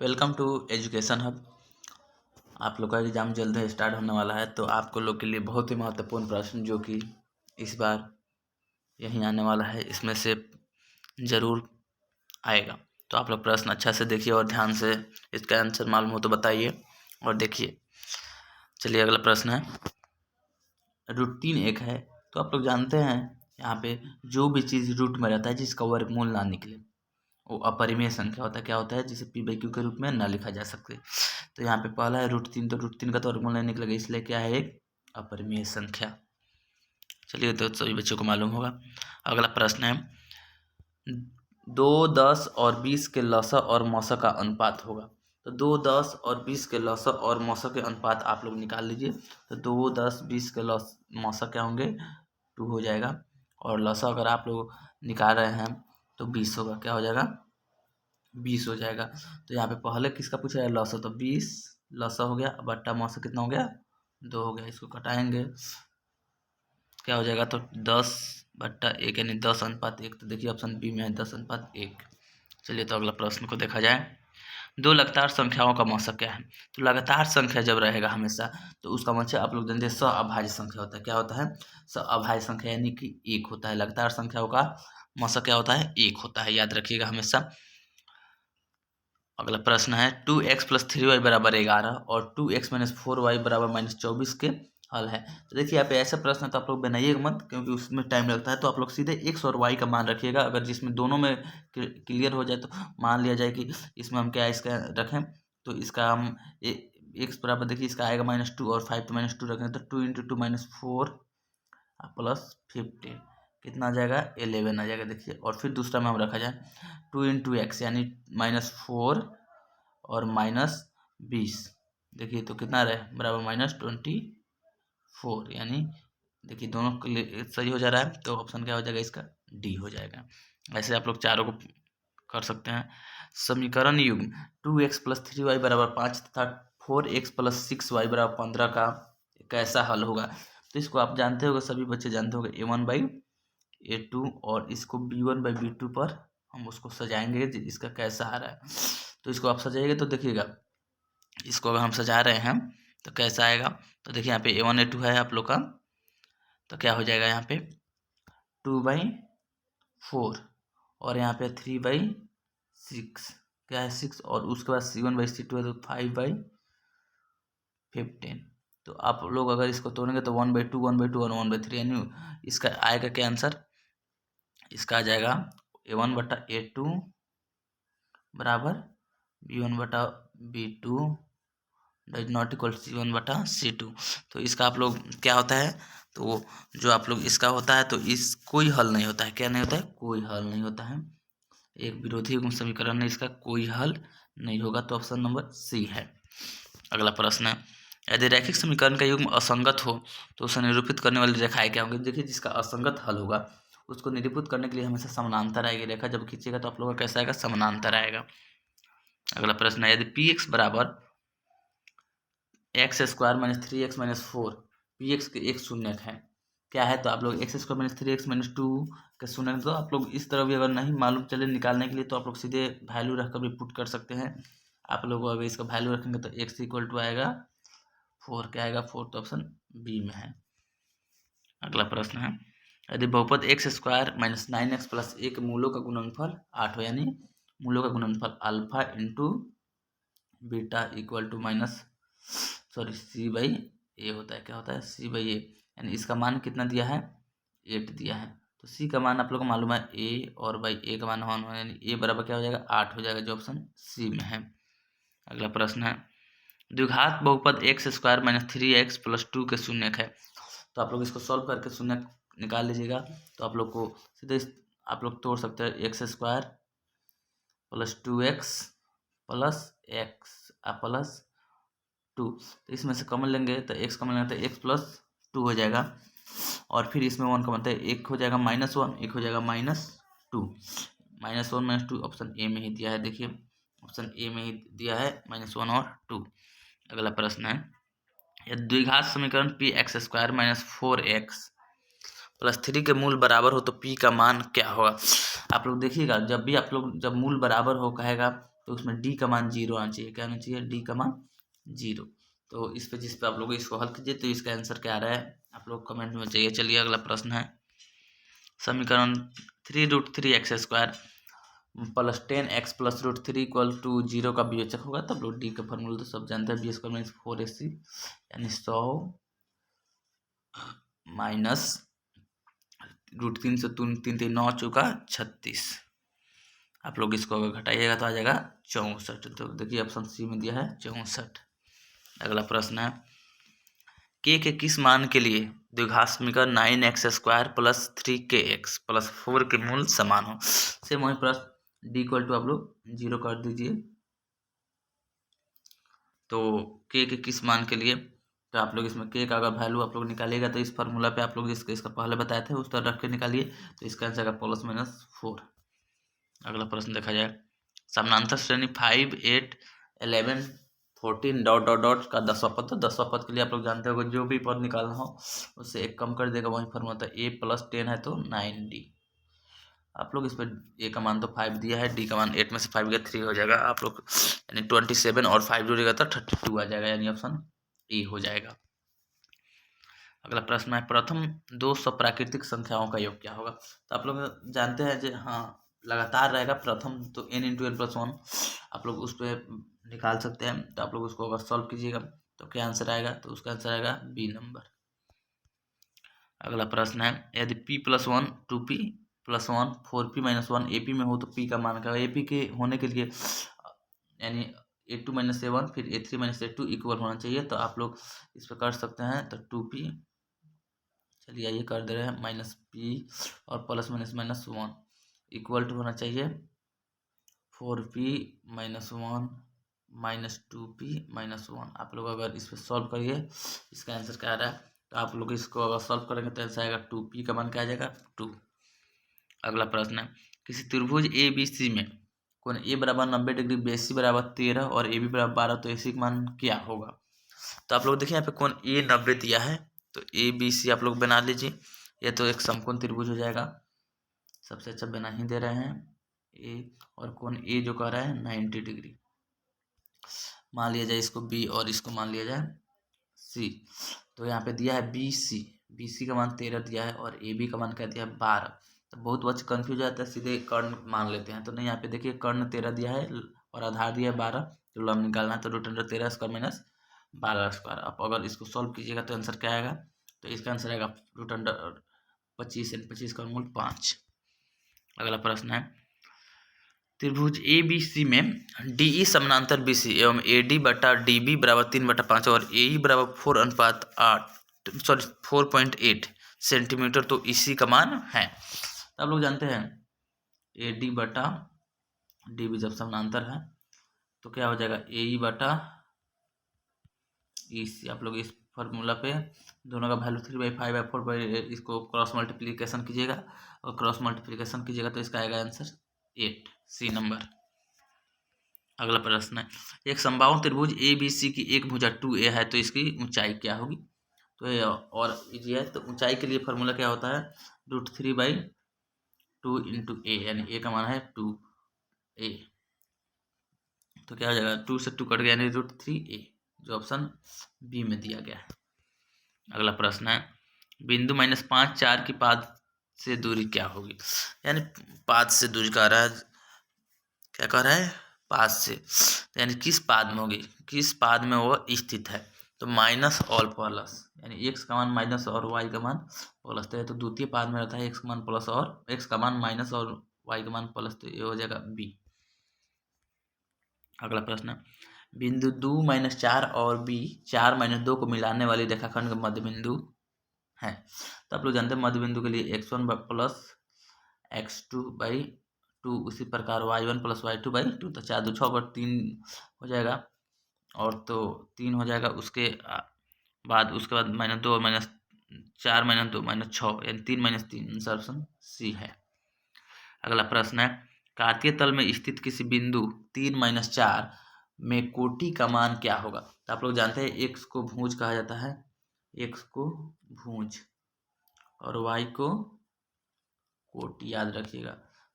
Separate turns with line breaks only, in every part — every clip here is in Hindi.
Welcome to education hub. आप लोग का एग्ज़ाम जल्द ही स्टार्ट होने वाला है, तो आपको लोग के लिए बहुत ही महत्वपूर्ण प्रश्न जो कि इस बार यहीं आने वाला है, इसमें से ज़रूर आएगा। तो आप लोग प्रश्न अच्छा से देखिए और ध्यान से इसका आंसर मालूम हो तो बताइए और देखिए। चलिए अगला प्रश्न है, रूट 3 एक है। तो आप लोग जानते हैं यहाँ पे जो भी चीज़ रूट में रहता है जिसका वर्गमूल ना निकले वो अपरिमेय संख्या होता है। क्या होता है? जिसे p/q के रूप में ना लिखा जा सकते। तो यहाँ पे पहला है रूट 3, तो रूट 3 का तो वर्गमूल नहीं निकलेगा, इसलिए क्या है? एक अपरिमेय संख्या। चलिए तो सभी बच्चों को मालूम होगा। अगला प्रश्न है, 2, 10 और 20 के लसा और मौसा का अनुपात होगा। तो 2, 10 और 20 के लसा और मौसा के अनुपात आप लोग निकाल लीजिए। तो 2, 10, 20 के मौसा क्या होंगे? 2 हो जाएगा, और लसा अगर आप लोग निकाल रहे हैं तो 20 होगा। क्या हो जाएगा? 20 हो जाएगा। तो यहाँ पे पहले किसका पूछा है? लसा। तो 20 लसा हो गया, बट्टा मौसा कितना हो गया? 2 हो गया। इसको घटाएंगे, क्या हो जाएगा? तो 10/1 यानी 10:1। तो देखिए ऑप्शन बी में है 10:1। चलिए तो अगला प्रश्न को देखा जाए। दो लगातार संख्याओं का मौसा क्या है? तो लगातार संख्या जब रहेगा हमेशा तो उसका मतलब आप लोग जानते हैं सअभाज्य संख्या होता है। क्या होता है? सअभाज्य संख्या, यानी कि 1 होता है। लगातार संख्याओं का मौसा क्या होता है? 1 होता है, याद रखिएगा हमेशा। अगला प्रश्न है, 2x + 3y = 11 और 2x - 4y = -24 के हल है। तो देखिए यहाँ पे ऐसा प्रश्न है तो आप लोग बनाइएगा मत, क्योंकि उसमें टाइम लगता है। तो आप लोग सीधे x और y का मान रखिएगा। अगर जिसमें दोनों में क्लियर हो जाए तो मान लिया जाए कि इसमें हम क्या इसका रखें, तो इसका हम x बराबर देखिए इसका आएगा -2 और 5 तो -2 रखें, तो 2 × 2 - 4 + 15 कितना आ जाएगा? 11 आ जाएगा। देखिए, और फिर दूसरा में हम रखा जाए 2 × x यानी -4 और -20, देखिए तो कितना रहे? बराबर -24, यानी देखिए दोनों सही हो जा रहा है। तो ऑप्शन क्या हो जाएगा? इसका डी हो जाएगा। ऐसे आप लोग चारों को कर सकते हैं। समीकरण युग्म 2x + 3y = 5 तथा 4x + 6y = 15 का कैसा हल होगा? तो इसको आप जानते होंगे, सभी बच्चे जानते होंगे, a1/a2, और इसको b1/b2 पर हम उसको सजाएंगे इसका कैसा आ रहा है। तो इसको आप सजाइएगा तो देखिएगा, इसको अगर हम सजा रहे हैं तो कैसा आएगा? तो देखिए यहाँ पे a1 a2 है आप लोग का, तो क्या हो जाएगा? यहाँ पे 2/4 और यहाँ पे 3/6, क्या है? 6, और उसके बाद c1/c2 है तो 5/15। तो आप लोग अगर इसको तोड़ेंगे तो 1/2 1/2 और 1/3, यानी इसका आएगा क्या आंसर? इसका आ जाएगा a1/a2 बराबर b1/b2 ≠ c1/c2। तो इसका आप लोग क्या होता है? तो जो आप लोग इसका होता है तो इस कोई हल नहीं होता है। क्या नहीं होता है? कोई हल नहीं होता है। एक विरोधी युग्म समीकरण है, इसका कोई हल नहीं होगा। तो ऑप्शन नंबर सी है। अगला प्रश्न है, यदि रैखिक समीकरण का युग्म असंगत हो तो उसे निरूपित करने वाली रेखाएं क्या होंगी? देखिए जिसका असंगत हल होगा उसको निरूपित करने के लिए हमेशा समानांतर आएगी रेखा। जब खींचेगा तो आप लोगों का कैसा आएगा? समानांतर आएगा। अगला प्रश्न है, यदि px बराबर x² - 3x - 4, px के एक शून्यक है, क्या है? तो आप लोग x² - 3x - 2 के शून्यक, तो आप लोग इस तरह भी अगर नहीं मालूम चले निकालने के लिए तो आप लोग सीधे वैल्यू रखकर भी पुट कर सकते हैं। आप लोग अगर इसका वैल्यू रखेंगे तो x = आएगा 4, क्या आएगा? 4, तो ऑप्शन बी में है। अगला प्रश्न है, यदि बहुपद x² - 9x + a के मूलों का गुणनफल 8 हो, यानी मूलों का गुणनफल अल्फा इंटू बीटा c/a होता है। क्या होता है? c/a, यानी इसका मान कितना दिया है? 8 दिया है। तो c का मान आप लोग को मालूम है a, और a का मान 1 यानी a बराबर क्या हो जाएगा? 8 हो जाएगा, जो ऑप्शन सी में है। अगला प्रश्न है, द्विघात बहुपद x² - 3x + 2 के शून्यक है। तो आप लोग इसको सॉल्व करके शून्यक निकाल लीजिएगा। तो आप लोग को सीधे आप लोग तोड़ सकते हैं x² + 2x + x + 2, तो इसमें से कॉमन लेंगे तो x कॉमन लेंगे तो x + 2 हो जाएगा, और फिर इसमें 1 कॉमन तो एक हो जाएगा -1, एक हो जाएगा -2, -1 -2 ऑप्शन ए में ही दिया है। देखिए ऑप्शन ए में ही दिया है -1 और 2। अगला प्रश्न है, यदि द्विघात समीकरण px² - 4x + 3 के मूल बराबर हो तो p का मान क्या होगा? आप लोग देखिएगा, जब भी आप लोग जब मूल बराबर हो कहेगा तो उसमें डी का मान 0 आना चाहिए। क्या आना चाहिए? डी का मान 0। तो इस पे जिस पे आप लोग इसको हल कीजिए तो इसका आंसर क्या आ रहा है आप लोग कमेंट में चाहिए। चलिए अगला प्रश्न है समीकरण 3√3x² plus 10x plus √3 equal to 0 का वियोजक होगा। तब लोग डी का फॉर्मूला तो सब जानते हैं, b² मीन्स 4ac यानी 100 माइनस √3 से 3 9 चौका 36। आप लोग इसको अगर घटाइएगा तो आ जाएगा 64। तो देखिए ऑप्शन सी में दिया है 64। अगला प्रश्न है के किस मान के लिए द्विघात समीकरण 9x² प्लस 3kx प्लस 4 के मूल समान हो। सेम वही प्रश्न डी इक्वल टू आप लोग 0 कर दीजिए। तो के किस मान के लिए, तो आप लोग इसमें के का अगर वैल्यू आप लोग निकालिएगा तो इस फार्मूला पे आप लोग इसका पहले बताए थे उस तरह रख के निकालिए तो इसका आंसर आएगा +-4। अगला प्रश्न देखा जाए समानांतर श्रेणी 5 8 11 14 डॉट डॉट डॉट का 10वां पद। तो 10वां पद के लिए आप लोग जानते होंगे जो भी पद निकालना हो उससे एक कम कर देगा, वही फॉर्मूला था a + 10 है तो 9d। आप लोग इस पर a का मान तो 5 दिया है, d का मान 8 में से 5 गया 3 हो जाएगा आप लोग, यानी 27 और 5 जोड़ेगा तो 32 आ जाएगा, यानी ऑप्शन ए हो जाएगा। अगला प्रश्न है प्रथम 200 प्राकृतिक संख्याओं का योग क्या होगा। तो आप लोग जानते हैं जो हाँ लगातार रहेगा प्रथम, तो n × n + 1 आप लोग उस पर निकाल सकते हैं। तो आप लोग उसको अगर सॉल्व कीजिएगा तो क्या आंसर आएगा, तो उसका आंसर आएगा बी नंबर। अगला प्रश्न है यदि p + 1 2p + 1 4p - 1 ap में हो तो p का मान क्या है। ap के होने के लिए यानी a2 - a1 फिर a3 - a2 इक्वल होना चाहिए। तो आप लोग इस पर कर सकते हैं तो 2p, चलिए आइए कर दे रहे हैं -p और +- 1 इक्वल टू होना चाहिए 4p - 1 -2p - 1। आप लोग अगर इस पर सॉल्व करिए इसका आंसर क्या आ रहा है, तो आप लोग इसको अगर सॉल्व करेंगे तो आंसर आएगा 2p का मान क्या आ जाएगा 2। अगला प्रश्न है किसी त्रिभुज ABC में कोण a बराबर 90 डिग्री, BC बराबर 13 और AB बराबर 12 तो AC का मान क्या होगा। तो आप लोग देखिए यहाँ पे कोण a 90 दिया है तो ABC आप लोग बना लीजिए, ये तो एक समकोण त्रिभुज हो जाएगा। सबसे अच्छा बना ही दे रहे हैं ए, और कोण ए जो कह रहा है 90 डिग्री मान लिया जाए इसको बी और इसको मान लिया जाए सी। तो यहाँ पे दिया है BC का मान 13 दिया है और AB का मान क्या दिया है 12। तो बहुत बच्चे कन्फ्यूज हो जाता है सीधे कर्ण मान लेते हैं, तो नहीं यहाँ पे देखिए कर्ण 13 दिया है और आधार दिया है 12, तो लम निकालना है तो √13² - 12²। आप अगर इसको सॉल्व कीजिएगा तो आंसर क्या आएगा, तो इसका आंसर आएगा √25 यानी 25 का मूल 5। अगला प्रश्न है त्रिभुज ABC में DE समानांतर BC एवं AD बटा DB बराबर 3/5 और AE बराबर 4.8 सेंटीमीटर तो इसी का मान है। तो आप लोग जानते हैं AD बटा DB जब समानांतर है तो क्या हो जाएगा AE बटा EC। आप लोग इस फॉर्मूला पे दोनों का वैल्यू 3/5/4 इसको क्रॉस मल्टीप्लिकेशन कीजिएगा और क्रॉस मल्टीप्लिकेशन कीजिएगा तो इसका आएगा आंसर 8 सी नंबर। अगला प्रश्न है एक समबाहु त्रिभुज ABC की एक भुजा 2A है तो इसकी ऊंचाई क्या होगी। तो ये और इजी है, तो ऊंचाई के लिए फॉर्मूला क्या होता है √3/2 × a, यानी a का मान है 2a, तो क्या हो जाएगा 2 से 2 कट गया यानी √3a, जो ऑप्शन बी में दिया गया है। अगला प्रश्न है बिंदु -5 4 की पाद से दूरी क्या होगी। यानी पाद से दूरी कह रहा है, क्या कह रहा है पाद से, यानी किस पाद में होगी, किस पाद में वो स्थित है। तो माइनस और प्लस यानी x का मान माइनस और y का मान प्लस, तो द्वितीय पाद में रहता है x का मान प्लस और x का मान माइनस और y का मान प्लस, तो ये हो जाएगा बी। अगला प्रश्न बिंदु 2 -4 और b 4 - 2 को मिलाने वाली रेखाखंड का मध्य बिंदु है। तो आप लोग जानते हैं मध्य बिंदु के लिए x1 + x2/2 उसी प्रकार y1 + y2/2, तो 4 × 2 = 6 3 हो जाएगा और तो 3 हो जाएगा। उसके बाद -2 और -4 - 2 -6 यानी 3 - 3 ऑप्शन सी है। अगला प्रश्न है कार्तीय तल में स्थित किसी बिंदु 3 - 4 में कोटि का मान क्या होगा। तो आप लोग जानते हैं x को भुज कहा जाता है, x को भुज और y को कोटि याद रखिएगा।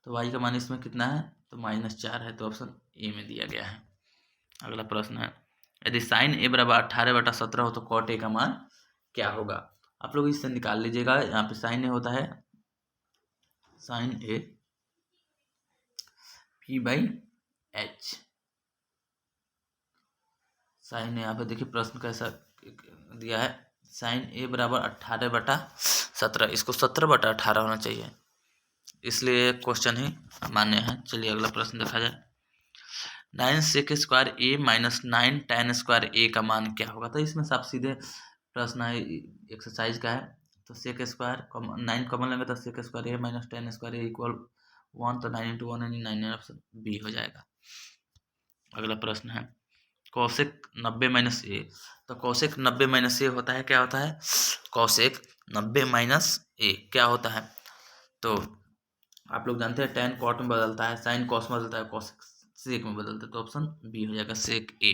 तो y का मान इसमें कितना है तो -4 है, तो ऑप्शन ए में दिया गया है। अगला प्रश्न है, यदि साइन ए बराबर 18/17 हो तो कॉट ए का मान क्या होगा। आप लोग इससे निकाल लीजिएगा। यहाँ पे साइन ए होता है साइन ए p/h। साइन ए, यहाँ पे देखिए प्रश्न कैसा दिया है, साइन ए बराबर 18/17, इसको 17/18 होना चाहिए, इसलिए क्वेश्चन ही मान्य है। चलिए अगला प्रश्न देखा जाए। 9 सेक स्क्वायर ए माइनस 9 tan स्क्वायर ए का मान क्या होगा। तो इसमें सब सीधे प्रश्न है, एक्सरसाइज का है। तो सेक स्क्वायर 9 कॉमन लेंगे तो सेक स्क्वायर ए माइनस tan स्क्वायर ए इक्वल 1, तो 9 × 1 यानी 9, ऑप्शन बी हो जाएगा। अगला प्रश्न है, कौशिक 90 - ए। तो कौशिक 90 - ए होता है, क्या होता है, कौशिक 90 - ए क्या होता है। तो आप लोग जानते हैं tan कॉट में बदलता है, साइन कॉस में बदलता है, कौशिक सेक में बदलता है, तो ऑप्शन बी हो जाएगा सेक ए।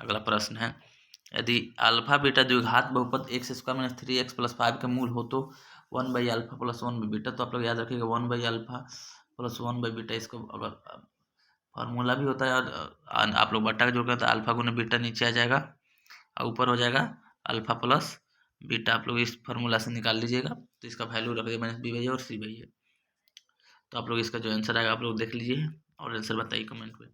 अगला प्रश्न है, यदि अल्फा बीटा द्विघात बहुपद x² - 3x + 5 के मूल हो तो 1/α + 1/बीटा। तो आप लोग याद रखिएगा 1/α + 1/बीटा, इसको अगर फार्मूला भी होता है और आप लोग बट्टा का जोड़ करते हैं, अल्फा गुना बीटा नीचे आ जाएगा और ऊपर हो जाएगा अल्फा प्लस बीटा। आप लोग इस फार्मूला से निकाल लीजिएगा, तो इसका वैल्यू रख दिए -b/a और c/a। तो आप लोग इसका जो आंसर आएगा आप लोग देख लीजिए और आंसर बताइए कमेंट में।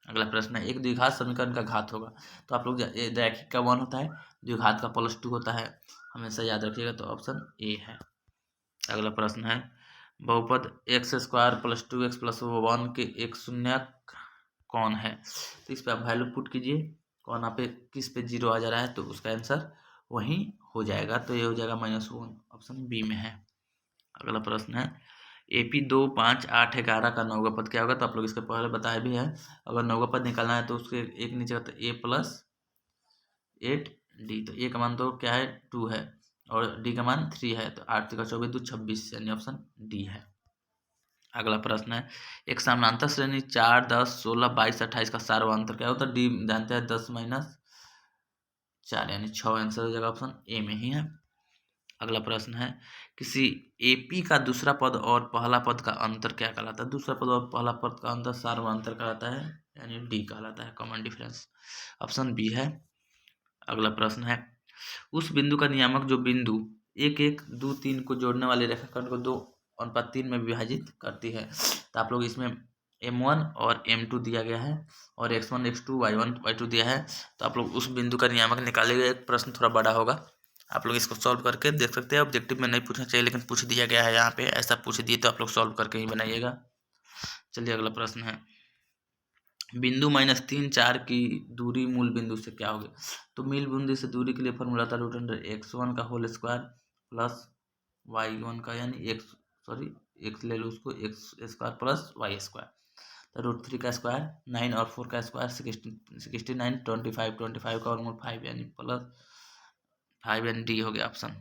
अगला प्रश्न है, एक द्विघात समीकरण का घात होगा। तो आप लोग रैखिक का 1 होता है, द्विघात का +2 होता है, हमेशा याद रखिएगा, तो ऑप्शन ए है। अगला प्रश्न है, बहुपद x² + 2x + 1 के एक शून्यक कौन है। तो इस पर आप वैल्यू पुट कीजिए, कौन आप पे किस पे 0 आ जा रहा है तो उसका आंसर वही हो जाएगा, तो ये हो जाएगा -1, ऑप्शन बी में है। अगला प्रश्न है, AP 2, 5, 8, 11 का 9वां पद क्या होगा। तो आप लोग इसके पहले बताए भी है, अगर 9वां पद निकालना है तो उसके एक नीचे का तो a + 8d। तो a का मान तो क्या है 2 है और d का मान 3 है, तो 8 × 3 = 24, 2 = 26, यानी ऑप्शन डी है। अगला प्रश्न है, एक समानांतर श्रेणी 4, 10, 16, 22, 28 का सार्वंतर क्या होता है। डी जानते हैं 10 - 4 यानी 6, आंसर हो जाएगा ऑप्शन ए में ही है। अगला प्रश्न है, किसी AP का दूसरा पद और पहला पद का अंतर क्या कहलाता है। दूसरा पद और पहला पद का अंतर सार्वंतर कहलाता है, यानी डी कहलाता है, कॉमन डिफरेंस, ऑप्शन बी है। अगला प्रश्न है, उस बिंदु का नियामक जो बिंदु 1, 1, 2, 3 को जोड़ने वाले रेखाखंड को 2:3 में विभाजित करती है। तो आप लोग इसमें M1 और M2 दिया गया है और x1, x2, y1, y2 दिया है। तो आप लोग उस बिंदु का नियामक निकालिएगा। एक प्रश्न थोड़ा बड़ा होगा, आप लोग इसको सॉल्व करके देख सकते हैं। ऑब्जेक्टिव में नहीं पूछना चाहिए लेकिन पूछ दिया गया है, यहाँ पे ऐसा पूछ दिए तो आप लोग सॉल्व करके ही बनाइएगा। चलिए अगला प्रश्न है, बिंदु -3, 4 की दूरी मूल बिंदु से क्या होगी। तो मूल बिंदु से दूरी के लिए फॉर्मूला था √x1 का होल स्क्वायर प्लस y1 का, यानी x ले लो उसको, x² प्लस y²। तो √3 का स्क्वायर 9 और 4 का स्क्वायर 69, 25 का वर्गमूल 5 यानी +5 यानी डी हो गया ऑप्शन।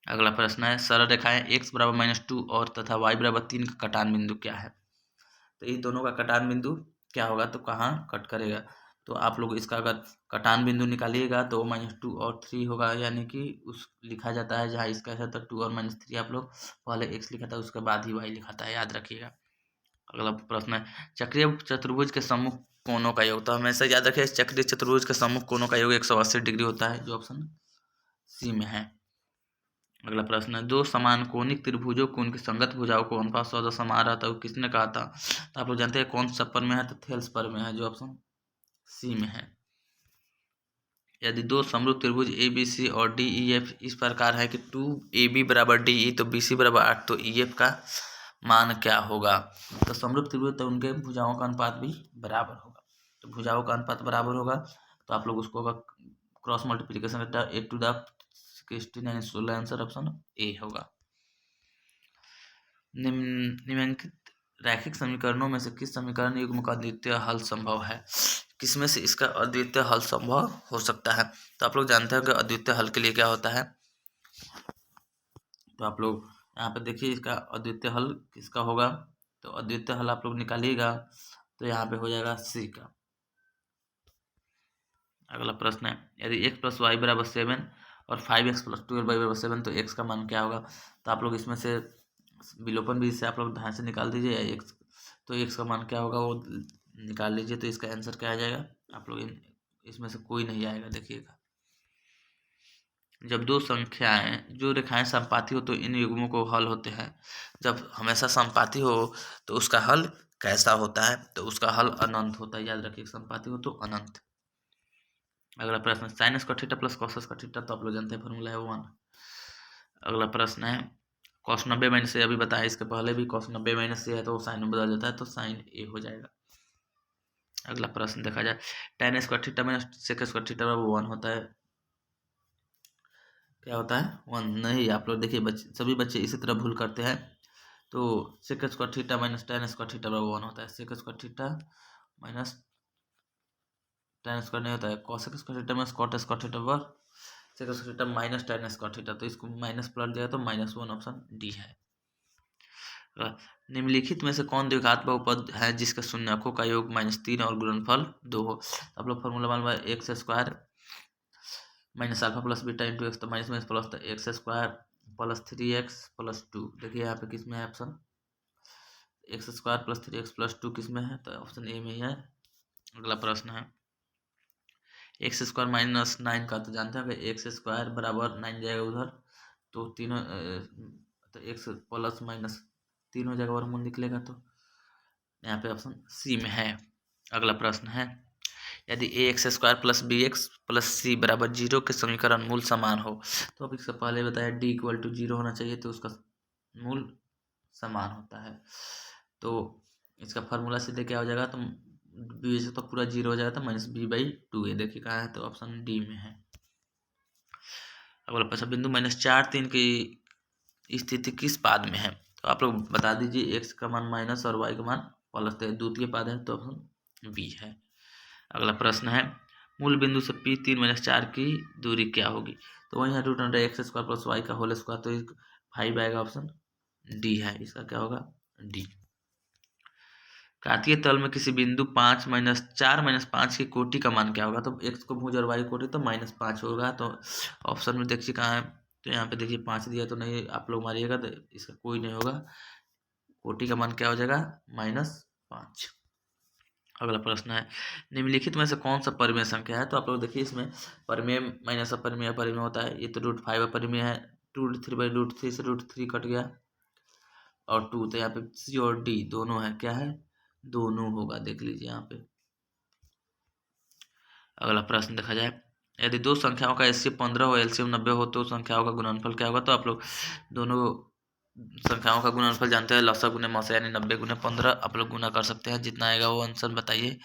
अगला प्रश्न है, सरल रेखाएं x = -2 और तथा y = 3 का कटान बिंदु क्या है। तो इस दोनों का कटान बिंदु क्या होगा, तो कहाँ कट करेगा। तो आप लोग इसका अगर कटान बिंदु निकालिएगा तो -2 और 3 होगा, यानी कि उस लिखा जाता है जहाँ इसका है तो 2 और -3 आप लोग पहले x लिखा था उसके बाद ही y लिखा था, याद रखिएगा। अगला प्रश्न है, चक्रीय चतुर्भुज के सम्मुख कोणों का योग। तो हमेशा याद रखिए चक्रीय चतुर्भुज के सम्मुख कोणों का योग 180 डिग्री होता है, जो ऑप्शन सी में है। अगला प्रश्न है, दो समान कोणिक त्रिभुजों को उनकी संगत भुजाओं को अनुपात 100 समान रहा था, वो किसने कहा था। तो आप लोग जानते हैं कौन सा पर में है, तो थेल्स पर में है, जो ऑप्शन सी में है। यदि दो समरूप त्रिभुज ABC और DEF इस प्रकार है कि 2AB = DE तो BC = 8, तो EF का मान क्या होगा। तो समरूप त्रिभुज तो उनके भुजाओं का अनुपात भी बराबर होगा, तो भुजाओं का अनुपात बराबर होगा, तो आप लोग उसको अगर क्रॉस मल्टीप्लिकेशन करता है 8 to the 16 answer option A होगा। निम्नलिखित रैखिक समीकरणों में से किस समीकरण युग्म का अद्वितीय हल संभव है। किसमें से इसका अद्वितीय हल संभव हो सकता है। तो आप लोग जानते हैं कि अद्वितीय हल के लिए क्या होता है। तो आप लोग यहाँ पे देखिए इसका अद्वितीय हल किसका होगा। तो अद्वितीय हल आप लोग निकालिएगा तो यहाँ पे हो जाएगा सी का। अगला प्रश्न है, यदि x + y = 7 और 5x + 12y = 7 तो x का मान क्या होगा। तो आप लोग इसमें से विलोपन भी से आप लोग ध्यान से निकाल दीजिए x, तो x का मान क्या होगा, वो निकाल लीजिए तो इसका आंसर क्या आ जाएगा। आप लोग इसमें से कोई नहीं आएगा। देखिएगा, जब दो संख्याएं जो रेखाएं समपाती हो तो इन युग्मों को हल होते हैं। जब हमेशा समपाती हो तो उसका हल कैसा होता है, तो उसका हल अनंत होता है। याद रखिए, समपाती हो तो अनंत। अगला प्रश्न, sine square theta plus cos square theta, तो आप लोग जानते हैं फॉर्मूला है 1। अगला प्रश्न है कॉस 90 माइनस ए, अभी बताया इसके पहले भी, कॉस 90 माइनस ए है तो साइन में बदल जाता है, तो साइन ए हो जाएगा। अगला प्रश्न देखा जाए, tan square theta minus sec square theta बराबर 1 होता है। क्या होता है? 1 नहीं। आप लोग देखिए, सभी बच्चे इसी तरह भूल करते हैं। तो sec square theta minus tan square theta बराबर 1 होता है। Sec square theta minus tan square नहीं होता है, cosec square theta minus cot square theta बराबर sec square theta minus tan square theta, तो इसको माइनस पलट जाएगा तो -1, ऑप्शन डी है। निम्नलिखित में से कौन द्विघात बहुपद है जिसके शून्यकों का योग -3 और गुणनफल 2 हो। आप लोग फॉर्मूला मालूम है, x square minus alpha plus beta into x, तो माइनस माइनस प्लस, तो x square plus 3x plus 2। देखिए यहाँ पे किस में है option, x square plus 3x plus 2 किस में है, तो ऑप्शन ए में ही है। अगला प्रश्न है एक्स स्क्वायर माइनस 9 का, तो जानते हैं एक्स स्क्वायर बराबर 9 जाएगा उधर, तो तीनों तो एक्स प्लस माइनस तीन हो जाएगा, वर्गमूल निकलेगा, तो यहाँ पे ऑप्शन सी में है। अगला प्रश्न है यदि A X square plus B X plus C बराबर 0 के समीकरण मूल समान हो, तो अब इससे पहले बताया डी इक्वल टू 0 होना चाहिए, तो उसका मूल समान होता है। तो इसका फार्मूला सीधे क्या हो जाएगा, तो बी से तो पूरा 0 हो जाएगा, तो -b/2 है। देखिए कहाँ है, तो ऑप्शन डी में है। अगला प्रश्न, बिंदु -4 3 की स्थिति किस पाद में है, तो आप लोग बता दीजिए। एक्स का मान माइनस और वाई का मान प्लस, द्वितीय पाद है, तो ऑप्शन बी है। अगला प्रश्न है मूल बिंदु से P3-4 की दूरी क्या होगी, तो वही है √x² प्लस वाई का होल स्क्वायर, तो 5 आएगा, ऑप्शन डी है। इसका क्या होगा, डी। कार्तीय तल में किसी बिंदु 5-4-5 की कोटि का मान क्या होगा, तो x को भुज और y कोटि, तो -5 होगा। तो ऑप्शन में देखिए कहाँ है, तो यहाँ पे देखिए 5 दिया, तो नहीं, आप लोग मारिएगा तो इसका कोई नहीं होगा। कोटि का मान क्या हो जाएगा, -5। अगला प्रश्न है निम्नलिखित में से कौन सा परिमेय संख्या है, तो आप लोग देखिए इसमें परिमेय माइनस अपरिमेय परिमेय होता है। ये तो √5 अपरिमेय है, 2√3 से √3 कट गया और 2, तो यहाँ पे सी और डी दोनों है, क्या है, दोनों होगा, देख लीजिए यहाँ पे। अगला प्रश्न देखा जाए, यदि दो संख्याओं का एलसीएम 15 हो, एलसीएम 90 हो, तो संख्याओं का गुणनफल क्या होगा, तो आप लोग दोनों संख्याओं का गुणनफल जानते हैं, लसा गुने मसा यानी 90 × 15। आप लोग गुना कर सकते हैं, जितना आएगा वो आंसर बताइए